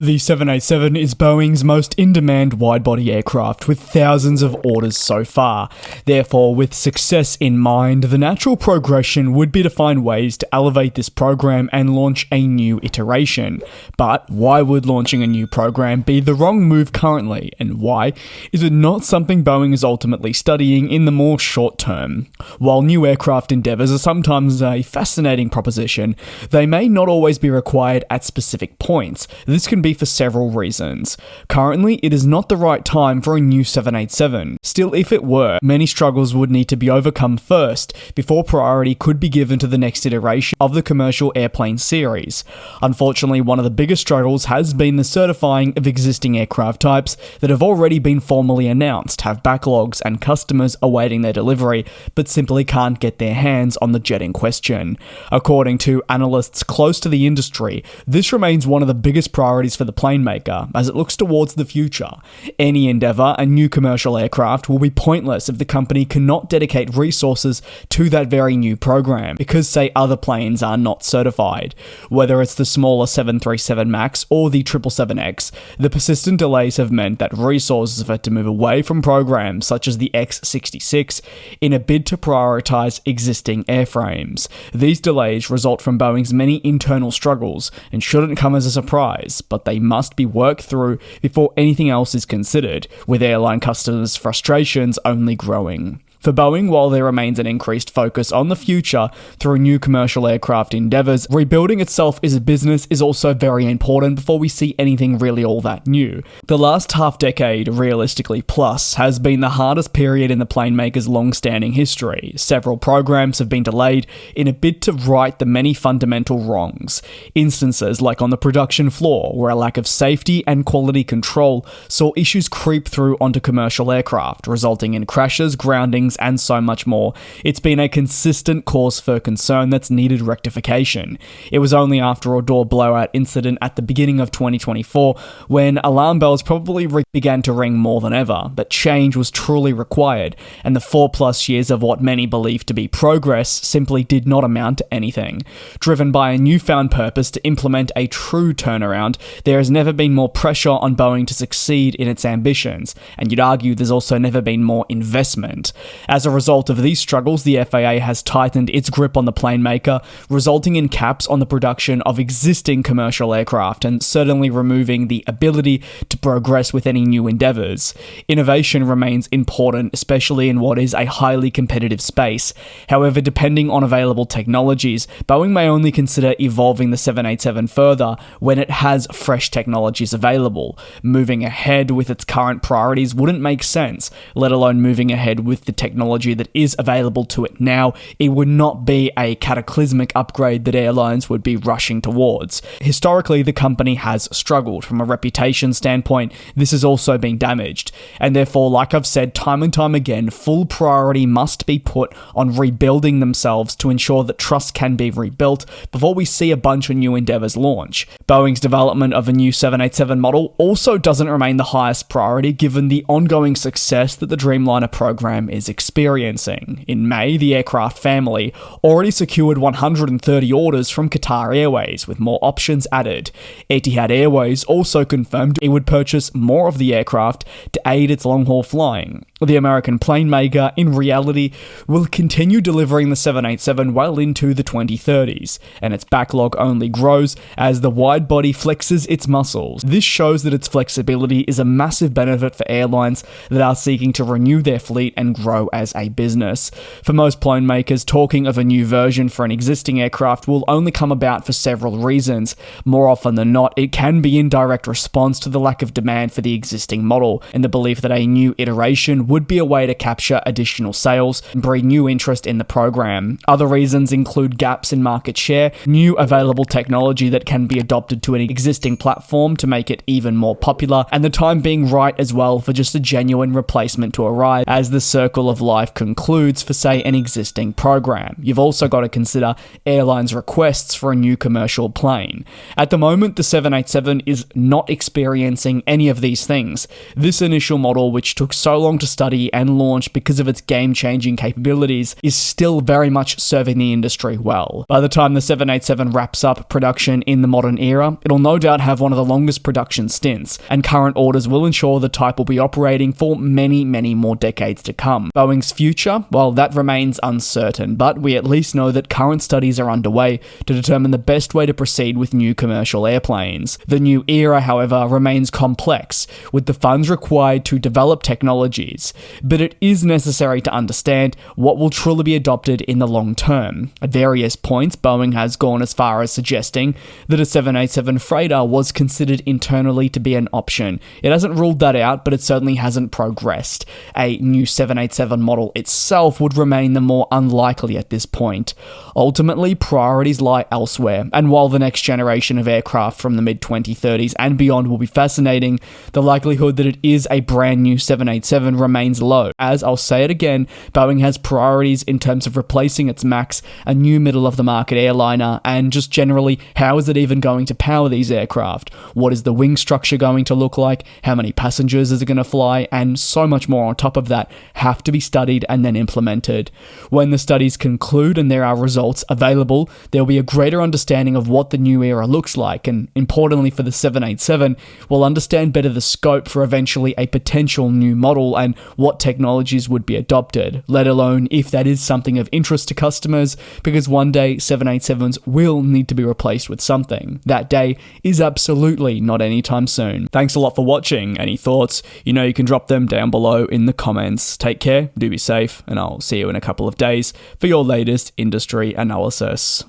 The 787 is Boeing's most in-demand wide-body aircraft, with thousands of orders so far. Therefore, with success in mind, the natural progression would be to find ways to elevate this program and launch a new iteration. But why would launching a new program be the wrong move currently, and why is it not something Boeing is ultimately studying in the more short term? While new aircraft endeavours are sometimes a fascinating proposition, they may not always be required at specific points. This can be for several reasons. Currently, it is not the right time for a new 787. Still, if it were, many struggles would need to be overcome first, before priority could be given to the next iteration of the commercial airplane series. Unfortunately, one of the biggest struggles has been the certifying of existing aircraft types that have already been formally announced, have backlogs and customers awaiting their delivery, but simply can't get their hands on the jet in question. According to analysts close to the industry, this remains one of the biggest priorities for the plane maker as it looks towards the future. Any endeavour, a new commercial aircraft, will be pointless if the company cannot dedicate resources to that very new program because, say, other planes are not certified. Whether it's the smaller 737 MAX or the 777X, the persistent delays have meant that resources have had to move away from programs such as the X66 in a bid to prioritise existing airframes. These delays result from Boeing's many internal struggles and shouldn't come as a surprise, but they must be worked through before anything else is considered, with airline customers' frustrations only growing. For Boeing, while there remains an increased focus on the future through new commercial aircraft endeavours, rebuilding itself as a business is also very important before we see anything really all that new. The last half-decade, realistically plus, has been the hardest period in the plane maker's long-standing history. Several programs have been delayed in a bid to right the many fundamental wrongs. Instances like on the production floor, where a lack of safety and quality control saw issues creep through onto commercial aircraft, resulting in crashes, groundings, and so much more. It's been a consistent cause for concern that's needed rectification. It was only after a door blowout incident at the beginning of 2024 when alarm bells probably began to ring more than ever, that change was truly required, and the 4+ years of what many believe to be progress simply did not amount to anything. Driven by a newfound purpose to implement a true turnaround, there has never been more pressure on Boeing to succeed in its ambitions, and you'd argue there's also never been more investment. As a result of these struggles, the FAA has tightened its grip on the plane maker, resulting in caps on the production of existing commercial aircraft and certainly removing the ability to progress with any new endeavours. Innovation remains important, especially in what is a highly competitive space. However, depending on available technologies, Boeing may only consider evolving the 787 further when it has fresh technologies available. Moving ahead with its current priorities wouldn't make sense, let alone moving ahead with the technology that is available to it now. It would not be a cataclysmic upgrade that airlines would be rushing towards. Historically, the company has struggled. From a reputation standpoint, this has also been damaged, and therefore, like I've said time and time again, full priority must be put on rebuilding themselves to ensure that trust can be rebuilt before we see a bunch of new endeavours launch. Boeing's development of a new 787 model also doesn't remain the highest priority given the ongoing success that the Dreamliner program is experiencing. In May, the aircraft family already secured 130 orders from Qatar Airways, with more options added. Etihad Airways also confirmed it would purchase more of the aircraft to aid its long-haul flying. The American plane maker, in reality, will continue delivering the 787 well into the 2030s, and its backlog only grows as the wide-body flexes its muscles. This shows that its flexibility is a massive benefit for airlines that are seeking to renew their fleet and grow as a business. For most plane makers, talking of a new version for an existing aircraft will only come about for several reasons. More often than not, it can be in direct response to the lack of demand for the existing model, and the belief that a new iteration would be a way to capture additional sales and breed new interest in the program. Other reasons include gaps in market share, new available technology that can be adopted to an existing platform to make it even more popular, and the time being right as well for just a genuine replacement to arrive as the circle of life concludes for, say, an existing program. You've also got to consider airlines' requests for a new commercial plane. At the moment, the 787 is not experiencing any of these things. This initial model, which took so long to start study and launch because of its game-changing capabilities, is still very much serving the industry well. By the time the 787 wraps up production in the modern era, it'll no doubt have one of the longest production stints, and current orders will ensure the type will be operating for many, many more decades to come. Boeing's future, well, that remains uncertain, but we at least know that current studies are underway to determine the best way to proceed with new commercial airplanes. The new era, however, remains complex, with the funds required to develop technologies, but it is necessary to understand what will truly be adopted in the long term. At various points, Boeing has gone as far as suggesting that a 787 freighter was considered internally to be an option. It hasn't ruled that out, but it certainly hasn't progressed. A new 787 model itself would remain the more unlikely at this point. Ultimately, priorities lie elsewhere, and while the next generation of aircraft from the mid-2030s and beyond will be fascinating, the likelihood that it is a brand new 787 remains low. As I'll say it again, Boeing has priorities in terms of replacing its MAX, a new middle-of-the-market airliner, and just generally, how is it even going to power these aircraft? What is the wing structure going to look like? How many passengers is it going to fly? And so much more on top of that have to be studied and then implemented. When the studies conclude and there are results available, there will be a greater understanding of what the new era looks like, and importantly for the 787, we'll understand better the scope for eventually a potential new model and what technologies would be adopted, let alone if that is something of interest to customers, because one day 787s will need to be replaced with something. That day is absolutely not anytime soon. Thanks a lot for watching. Any thoughts? You know you can drop them down below in the comments. Take care, do be safe, and I'll see you in a couple of days for your latest industry analysis.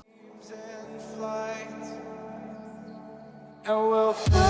And we'll fly.